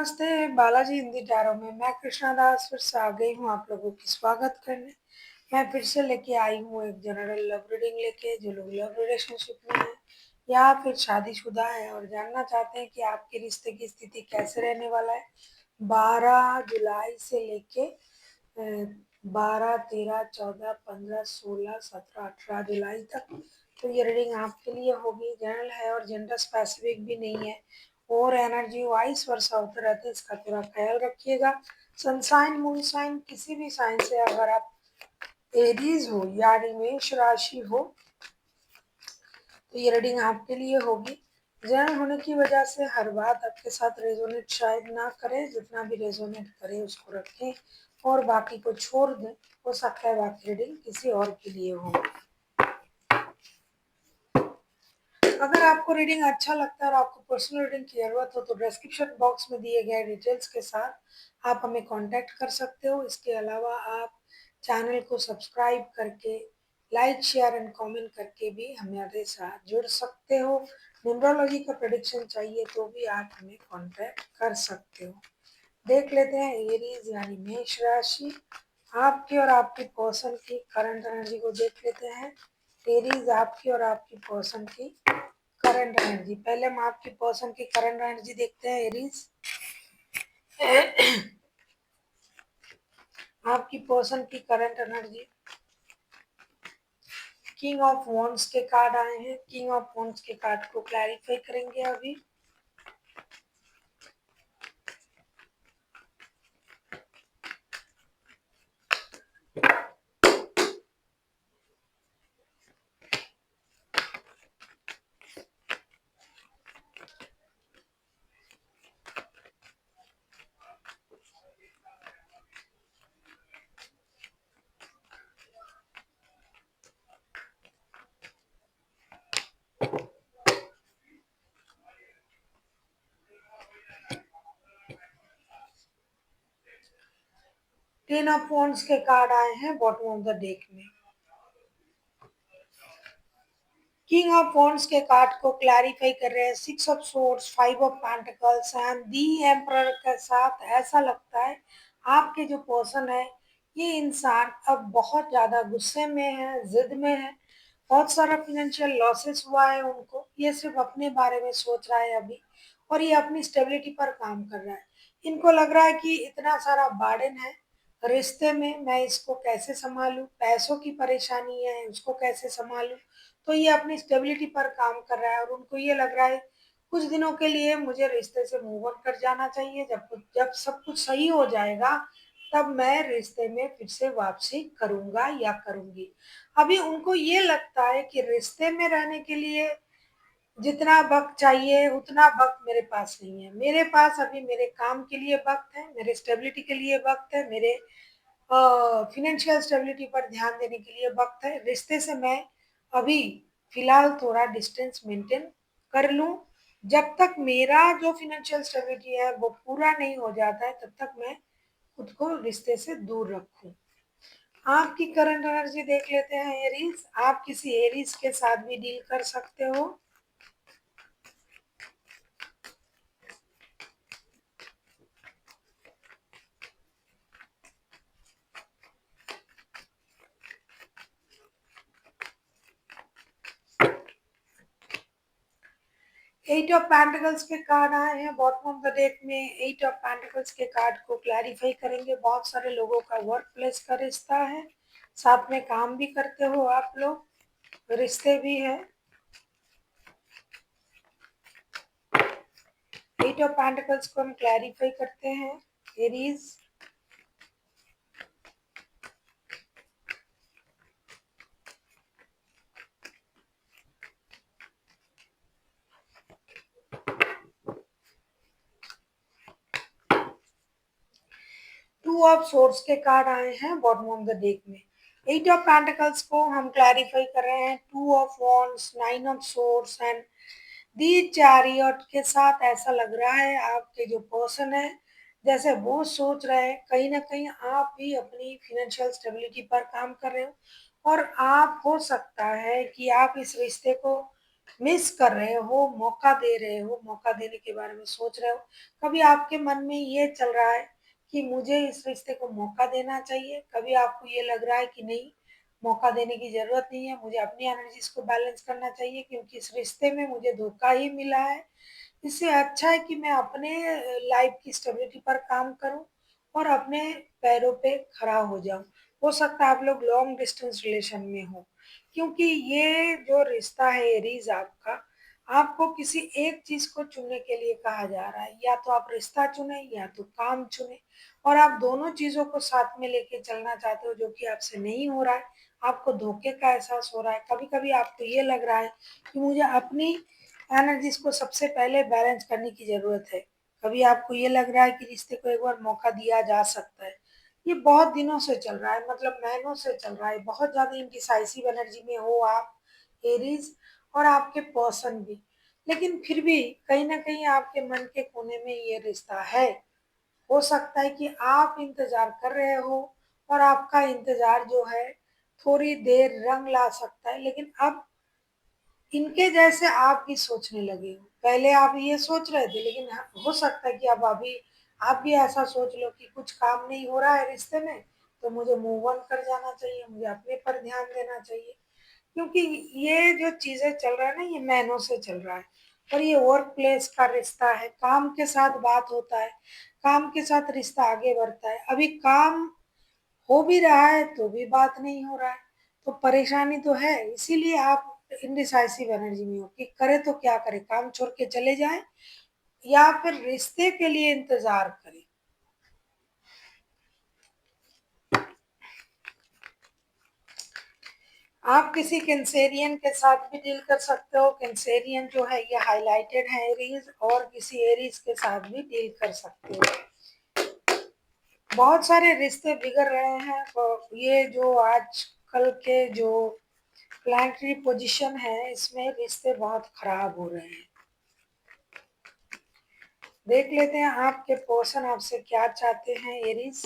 नमस्ते बालाजी हिंदी टैरो में मैं कृष्णा दास फिर से आ गई हूँ आप लोगों की स्वागत करने। मैं फिर से लेके आई हूँ एक जनरल लव रीडिंग लेके। जो लोग लव रिलेशनशिप में हैं या फिर शादीशुदा है और जानना चाहते हैं कि आपके रिश्ते की स्थिति कैसे रहने वाला है 12 जुलाई से लेके 12, 13, 14, 15, 16, 17, 18 जुलाई तक। तो ये रीडिंग आपके लिए होगी। जनरल है और जेंडर स्पेसिफिक भी नहीं है और एनर्जी वाइस वर्षा होते रहते हैं, इसका थोड़ा ख्याल रखिएगा। सन साइन मून साइन किसी भी साइन से अगर आप एरीज हो यानी मेष राशि हो तो ये रीडिंग आपके लिए होगी। जनरल होने की वजह से हर बात आपके साथ रेजोनेट शायद ना करे, जितना भी रेजोनेट करे उसको रखें और बाकी को छोड़ दें। हो सकता है बाकी रीडिंग किसी और के लिए हो। अगर आपको रीडिंग अच्छा लगता है और आपको पर्सनल रीडिंग की जरूरत हो तो डिस्क्रिप्शन बॉक्स में दिए गए डिटेल्स के साथ आप हमें कांटेक्ट कर सकते हो। इसके अलावा आप चैनल को सब्सक्राइब करके लाइक शेयर एंड कमेंट करके भी हमारे साथ जुड़ सकते हो। न्यूमरोलॉजी का प्रेडिक्शन चाहिए तो भी आप हमें कांटेक्ट कर सकते हो। देख लेते हैं एरीज यानी मेष राशि आपकी और आपकी पर्सन की करंट एनर्जी को देख लेते हैं। एरीज आपकी और आपकी पर्सन की करंट एनर्जी। पहले हम आपकी पर्सन की करंट एनर्जी देखते हैं एरीज। आपकी पर्सन की current energy. King of wands के कार्ड आए हैं। किंग ऑफ वॉन्ड्स के कार्ड को क्लैरिफाई करेंगे अभी। टेन ऑफ वॉन्ड्स के कार्ड आए हैं बॉटम ऑफ द डेक में। किंग ऑफ वॉन्ड्स के कार्ड को क्लैरिफाई कर रहे हैं। Six of swords, five of pentacles and the emperor के साथ ऐसा लगता है आपके जो पर्सन है ये इंसान अब बहुत ज्यादा गुस्से में है, जिद में है। बहुत सारा फाइनेंशियल लॉसेस हुआ है उनको। ये सिर्फ अपने बारे में सोच रहा है अभी और ये अपनी स्टेबिलिटी पर काम कर रहा है। इनको लग रहा है कि इतना सारा बर्डन है रिश्ते में, मैं इसको कैसे संभालूं, पैसों की परेशानी है उसको कैसे संभालूं। तो ये अपनी स्टेबिलिटी पर काम कर रहा है और उनको ये लग रहा है कुछ दिनों के लिए मुझे रिश्ते से मूव ऑन कर जाना चाहिए। जब सब कुछ सही हो जाएगा तब मैं रिश्ते में फिर से वापसी करूंगा या करूंगी। अभी उनको ये लगता है कि रिश्ते में रहने के लिए जितना वक्त चाहिए उतना वक्त मेरे पास नहीं है। मेरे पास अभी मेरे काम के लिए वक्त है, मेरे स्टेबिलिटी के लिए वक्त है, मेरे फाइनेंशियल स्टेबिलिटी पर ध्यान देने के लिए वक्त है। रिश्ते से मैं अभी फिलहाल थोड़ा डिस्टेंस मेंटेन कर लूं। जब तक मेरा जो फाइनेंशियल स्टेबिलिटी है वो पूरा नहीं हो जाता है तब तक मैं खुद को रिश्ते से दूर रखूं। आपकी करंट एनर्जी देख लेते हैं एरीज। आप किसी एरीज के साथ भी डील कर सकते हो। एट ऑफ पेंटिकल्स के कार्ड आए हैं बॉटम ऑफ द डेक में। एट ऑफ पेंटिकल्स के कार्ड को क्लैरिफाई करेंगे। बहुत सारे लोगों का वर्क प्लेस का रिश्ता है, साथ में काम भी करते हो आप लोग, रिश्ते भी है। एट ऑफ पेंटिकल्स को हम क्लैरिफाई करते हैं एरीज। टू ऑफ सोर्स के कार्ड आए हैं बॉटम ऑफ द डेक में। एट ऑफ पेंटिकल्स को हम क्लैरिफाई कर रहे हैं। Two of wands, nine of source and the chariot के साथ ऐसा लग रहा है आपके जो पर्सन है जैसे वो सोच रहे हैं कहीं ना कहीं आप भी अपनी फिनेंशियल स्टेबिलिटी पर काम कर रहे हो और आप हो सकता है कि आप इस रिश्ते को मिस कर रहे हो, मौका दे रहे हो, मौका देने के बारे में सोच रहे हो। कभी आपके मन में ये चल रहा है कि मुझे इस रिश्ते को मौका देना चाहिए, कभी आपको ये लग रहा है कि नहीं, मौका देने की ज़रूरत नहीं है, मुझे अपनी एनर्जीज़ को बैलेंस करना चाहिए क्योंकि इस रिश्ते में मुझे धोखा ही मिला है। इससे अच्छा है कि मैं अपने लाइफ़ की स्टेबिलिटी पर काम करूँ और अपने पैरों पे खड़ा हो जाऊँ। हो सकता है आप लोग लॉन्ग डिस्टेंस रिलेशन में हो, क्योंकि ये जो रिश्ता है एरीज़ आपका, आपको किसी एक चीज़ को चुनने के लिए कहा जा रहा है। या तो आप रिश्ता चुनें या तो काम चुनें और आप दोनों चीज़ों को साथ में लेके चलना चाहते हो जो कि आपसे नहीं हो रहा है। आपको धोखे का एहसास हो रहा है। कभी-कभी आपको ये लग रहा है कि मुझे अपनी एनर्जीज़ को सबसे पहले बैलेंस करने की ज़रूरत है। कभी आपको ये लग रहा है कि रिश्ते को एक बार मौका दिया जा सकता है। ये बहुत दिनों से चल रहा है, मतलब महीनों से चल रहा है। बहुत ज़्यादा इंडिसाइसिव एनर्जी में हो आप एरीज़ और आपके पर्सन भी। लेकिन फिर भी कहीं न कहीं आपके मन के कोने में ये रिश्ता है। हो सकता है कि आप इंतज़ार कर रहे हो और आपका इंतज़ार जो है थोड़ी देर रंग ला सकता है, लेकिन अब इनके जैसे आप भी सोचने लगे हो। पहले आप ये सोच रहे थे, लेकिन हो सकता है कि अब अभी आप भी ऐसा सोच लो कि कुछ काम नहीं हो रहा है रिश्ते में, तो मुझे मूव ऑन कर जाना चाहिए, मुझे अपने पर ध्यान देना चाहिए। क्योंकि ये जो चीज़ें चल रहा है ना, ये महीनों से चल रहा है और ये वर्क प्लेस का रिश्ता है, काम के साथ बात होता है, काम के साथ रिश्ता आगे बढ़ता है। अभी काम हो भी रहा है तो भी बात नहीं हो रहा है, तो परेशानी तो है। इसीलिए आप इंडिसाइसिव एनर्जी में हो कि करें तो क्या करें, काम छोड़ के चले जाएं या फिर रिश्ते के लिए इंतजार करें। आप किसी कैंसेरियन के साथ भी डील कर सकते हो। कैंसेरियन जो है ये हाइलाइटेड है एरीज, और किसी एरीज के साथ भी डील कर सकते हो। बहुत सारे रिश्ते बिगड़ रहे हैं और ये जो आजकल के जो प्लानिटरी पोजीशन है इसमें रिश्ते बहुत खराब हो रहे हैं। देख लेते हैं आपके पर्सन आपसे क्या चाहते हैं एरीज।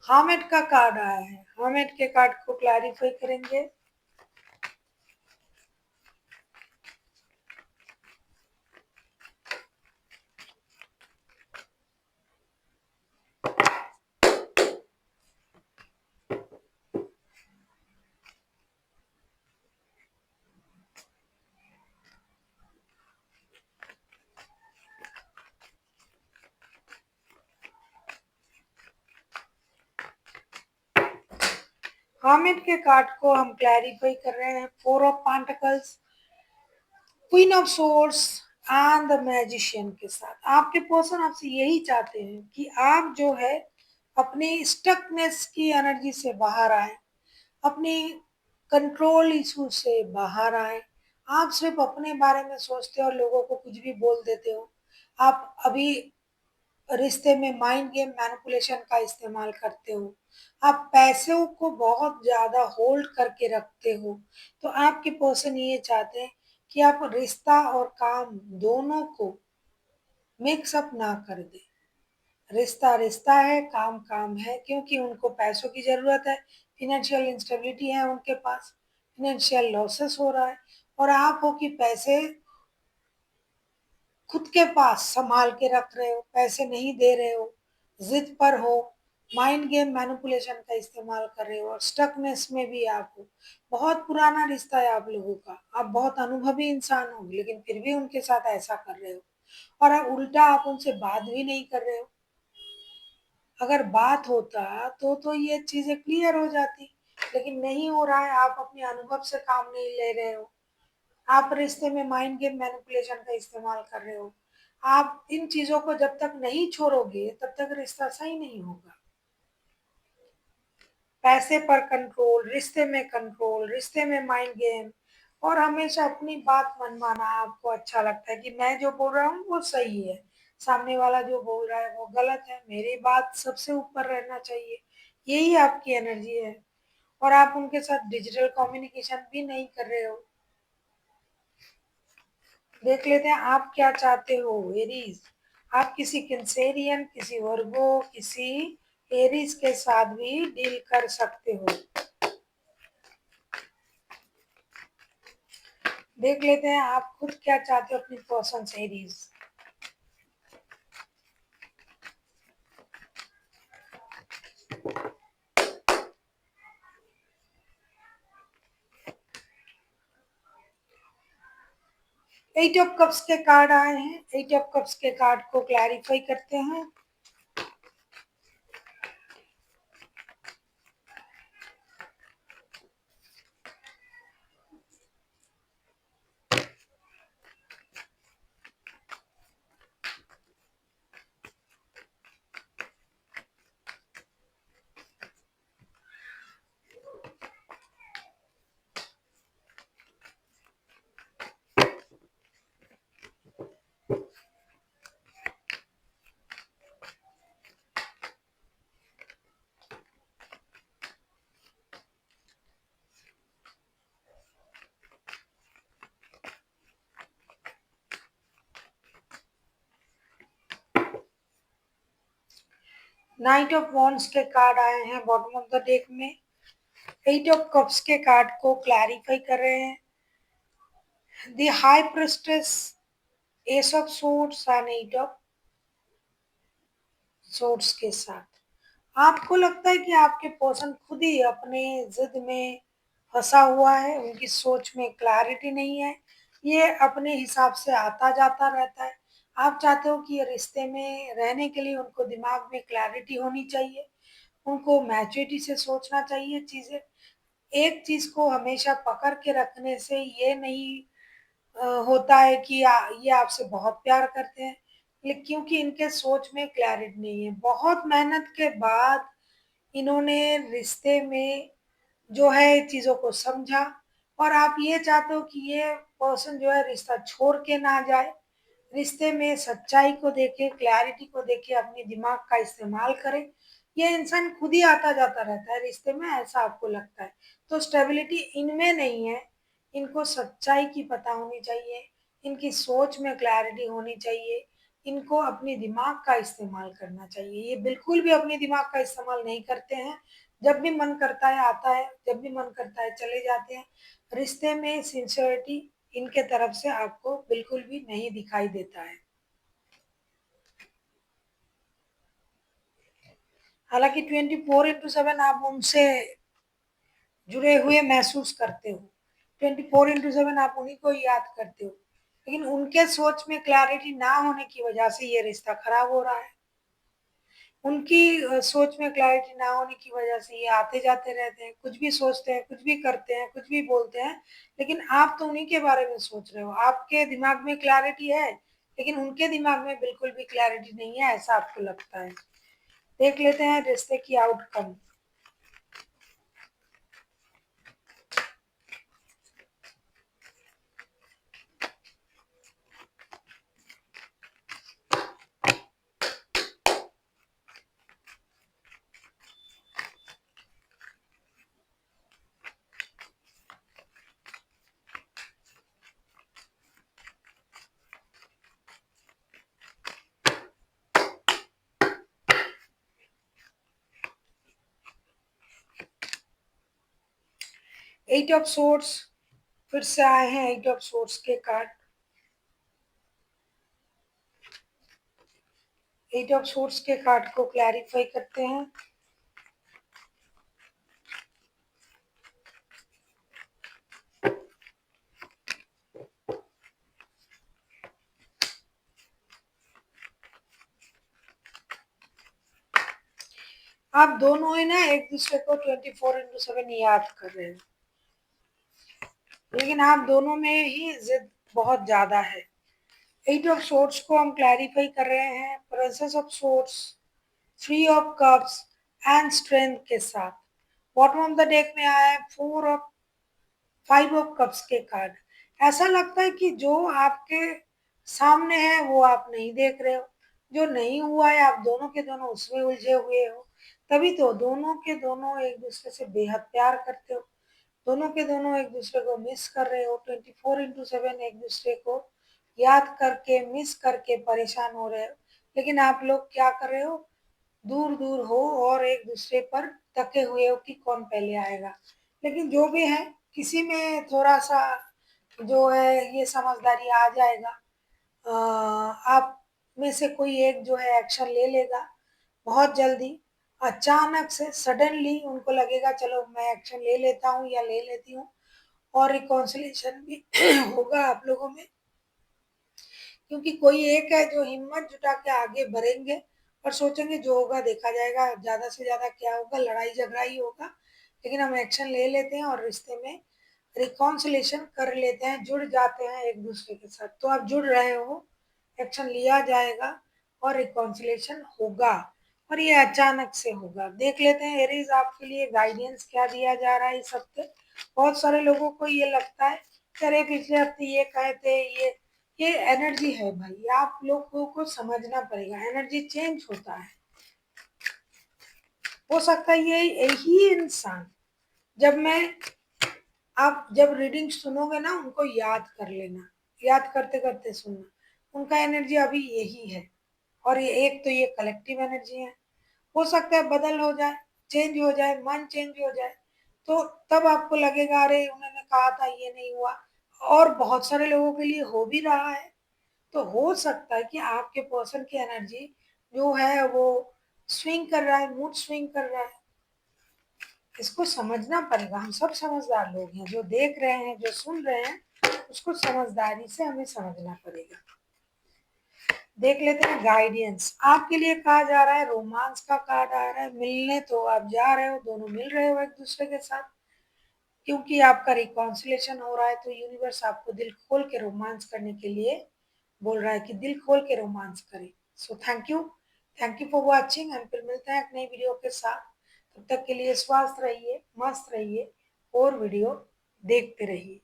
हामिद का कार्ड आया है, हामिद के कार्ड को क्लैरिफाई करेंगे। हामिद के कार्ड को हम क्लैरिफाई कर रहे हैं। Four of pentacles, queen of source and the magician के साथ आपके पर्सन आपसे यही चाहते हैं कि आप जो है अपनी स्टकनेस की एनर्जी से बाहर आए, अपनी कंट्रोल इशू से बाहर आए। आप सिर्फ अपने बारे में सोचते हो और लोगों को कुछ भी बोल देते हो। आप अभी रिश्ते में माइंड गेम मैनिपुलेशन का इस्तेमाल करते हो। आप पैसों को बहुत ज़्यादा होल्ड करके रखते हो। तो आपके पर्सन ये चाहते हैं कि आप रिश्ता और काम दोनों को मिक्स अप ना कर दें। रिश्ता रिश्ता है, काम काम है, क्योंकि उनको पैसों की ज़रूरत है, फ़ाइनेंशियल इंस्टेबिलिटी है उनके पास, फ़ाइनेंशियल लॉसेस हो रहा है और आप हो कि पैसे खुद के पास संभाल के रख रहे हो, पैसे नहीं दे रहे हो, जिद पर हो, माइंड गेम मैनिपुलेशन का इस्तेमाल कर रहे हो और स्टकनेस में भी आप हो। बहुत पुराना रिश्ता है आप लोगों का, आप बहुत अनुभवी इंसान हो, लेकिन फिर भी उनके साथ ऐसा कर रहे हो और अब उल्टा आप उनसे बात भी नहीं कर रहे हो। अगर बात होता तो ये चीज़ें क्लियर हो जाती, लेकिन नहीं हो रहा है। आप अपने अनुभव से काम नहीं ले रहे हो। आप रिश्ते में माइंड गेम मैनिपुलेशन का इस्तेमाल कर रहे हो। आप इन चीज़ों को जब तक नहीं छोड़ोगे तब तक रिश्ता सही नहीं होगा। पैसे पर कंट्रोल, रिश्ते में कंट्रोल, रिश्ते में माइंड गेम और हमेशा अपनी बात मनवाना। आपको अच्छा लगता है कि मैं जो बोल रहा हूँ वो सही है, सामने वाला जो बोल रहा है वो गलत है, मेरी बात सबसे ऊपर रहना चाहिए। यही आपकी एनर्जी है और आप उनके साथ डिजिटल कम्युनिकेशन भी नहीं कर रहे हो। देख लेते हैं आप क्या चाहते हो एरीज। आप किसी कैंसेरियन, किसी वर्गो, किसी एरीज के साथ भी डील कर सकते हो। देख लेते हैं आप खुद क्या चाहते हो अपनी पर्सन से रीज। एट ऑफ कप्स के कार्ड आए हैं। एट ऑफ कप्स के कार्ड को क्लैरिफाई करते हैं। नाइट ऑफ वॉन्ड्स के कार्ड आए हैं बॉटम ऑफ द डेक में। एट ऑफ कप्स के कार्ड को क्लैरिफाई कर रहे हैं। The high priestess, ace of swords and eight of swords के साथ आपको लगता है कि आपके पर्सन खुद ही अपने जिद में फंसा हुआ है। उनकी सोच में क्लैरिटी नहीं है। ये अपने हिसाब से आता जाता रहता है। आप चाहते हो कि ये रिश्ते में रहने के लिए उनको दिमाग में क्लैरिटी होनी चाहिए। उनको मैच्योरिटी से सोचना चाहिए चीजें। एक चीज को हमेशा पकड़ के रखने से ये नहीं होता है कि ये आपसे बहुत प्यार करते हैं। लेकिन क्योंकि इनके सोच में क्लैरिटी नहीं है, बहुत मेहनत के बाद इन्होंने रिश्ते में जो है चीजों को समझा। और आप ये चाहते हो कि ये पर्सन जो है रिश्ता छोड़ के ना जाए। रिश्ते में सच्चाई को देखे, क्लैरिटी को देखे, अपने दिमाग का इस्तेमाल करे। ये इंसान खुद ही आता जाता रहता है रिश्ते में, ऐसा आपको लगता है। तो स्टेबिलिटी इनमें नहीं है। इनको सच्चाई की पता होनी चाहिए। इनकी सोच में क्लैरिटी होनी चाहिए। इनको अपने दिमाग का इस्तेमाल करना चाहिए। ये बिल्कुल भी अपने दिमाग का इस्तेमाल नहीं करते हैं। जब भी मन करता है आता है, जब भी मन करता है चले जाते हैं। रिश्ते में सिंसियरिटी इनके तरफ से आपको बिल्कुल भी नहीं दिखाई देता है। हालांकि 24/7 आप उनसे जुड़े हुए महसूस करते हो। 24/7 आप उन्हीं को याद करते हो। लेकिन उनके सोच में क्लैरिटी ना होने की वजह से ये रिश्ता खराब हो रहा है। उनकी सोच में क्लैरिटी ना होने की वजह से ये आते जाते रहते हैं, कुछ भी सोचते हैं, कुछ भी करते हैं, कुछ भी बोलते हैं। लेकिन आप तो उन्हीं के बारे में सोच रहे हो। आपके दिमाग में क्लैरिटी है, लेकिन उनके दिमाग में बिल्कुल भी क्लैरिटी नहीं है, ऐसा आपको लगता है। देख लेते हैं रिश्ते की आउटकम। एट ऑफ सोर्ड्स फिर से आए हैं। एट ऑफ सोर्ड्स के कार्ड। एट ऑफ सोर्ड्स के कार्ड को क्लैरिफाई करते हैं। आप दोनों ही ना एक दूसरे को 24/7 याद कर रहे हैं। लेकिन आप दोनों में ही जिद बहुत ज्यादा है। एट ऑफ सोर्ड्स को हम क्लैरिफाई कर रहे हैं princess of swords, three of cups and strength के साथ। बॉटम ऑफ द डेक में आया है four of five of cups के कार्ड। ऐसा लगता है कि जो आपके सामने है वो आप नहीं देख रहे हो। जो नहीं हुआ है आप दोनों के दोनों उसमें उलझे हुए हो। तभी तो दोनों के दोनों एक दूसरे से बेहद प्यार करते हो। दोनों के दोनों एक दूसरे को मिस कर रहे हो। 24/7 एक दूसरे को याद करके मिस करके परेशान हो रहे हो। लेकिन आप लोग क्या कर रहे हो, दूर दूर हो और एक दूसरे पर तके हुए हो कि कौन पहले आएगा। लेकिन जो भी है, किसी में थोड़ा सा जो है ये समझदारी आ जाएगा। आप में से कोई एक जो है एक्शन ले लेगा बहुत जल्दी। अचानक से सडनली उनको लगेगा चलो मैं एक्शन ले लेता हूँ या ले लेती हूँ, और रिकॉन्सिलेशन भी होगा आप लोगों में, क्योंकि कोई एक है जो हिम्मत जुटा के आगे बढ़ेंगे और सोचेंगे जो होगा देखा जाएगा, ज्यादा से ज्यादा क्या होगा, लड़ाई झगड़ा ही होगा, लेकिन हम एक्शन ले लेते हैं और रिश्ते में रिकॉन्सिलेशन कर लेते हैं, जुड़ जाते हैं एक दूसरे के साथ। तो आप जुड़ रहे हो, एक्शन लिया जाएगा और रिकॉन्सिलेशन होगा, और ये अचानक से होगा। देख लेते हैं एरीज आपके लिए गाइडेंस क्या दिया जा रहा है इस हफ्ते। बहुत सारे लोगों को ये लगता है कि अरे पिछले हफ्ते ये कहे थे, ये एनर्जी है भाई, आप लोगों को समझना पड़ेगा, एनर्जी चेंज होता है। हो सकता है ये यही इंसान, जब मैं आप जब रीडिंग सुनोगे ना उनको याद कर लेना, याद करते करते सुनना, उनका एनर्जी अभी यही है। और ये एक तो ये कलेक्टिव एनर्जी है, हो सकता है बदल हो जाए, चेंज हो जाए, मन चेंज हो जाए, तो तब आपको लगेगा अरे उन्होंने कहा था ये नहीं हुआ, और बहुत सारे लोगों के लिए हो भी रहा है। तो हो सकता है कि आपके पर्सन की एनर्जी जो है वो स्विंग कर रहा है, मूड स्विंग कर रहा है। इसको समझना पड़ेगा, हम सब समझदार लोग हैं, जो देख रहे हैं जो सुन रहे हैं उसको समझदारी से हमें समझना पड़ेगा। देख लेते हैं गाइडेंस आपके लिए कहा जा रहा है, रोमांस का कार्ड आ रहा है, मिलने तो आप जा रहे हो, दोनों मिल रहे हो एक दूसरे के साथ, क्योंकि आपका रिकॉन्सिलेशन हो रहा है, तो यूनिवर्स आपको दिल खोल के रोमांस करने के लिए बोल रहा है कि दिल खोल के रोमांस करें। So thank you for watching, हम फिर मिलते हैं एक नई वीडियो के साथ। तब तक के लिए स्वस्थ रहिए, मस्त रहिए और वीडियो देखते रहिए।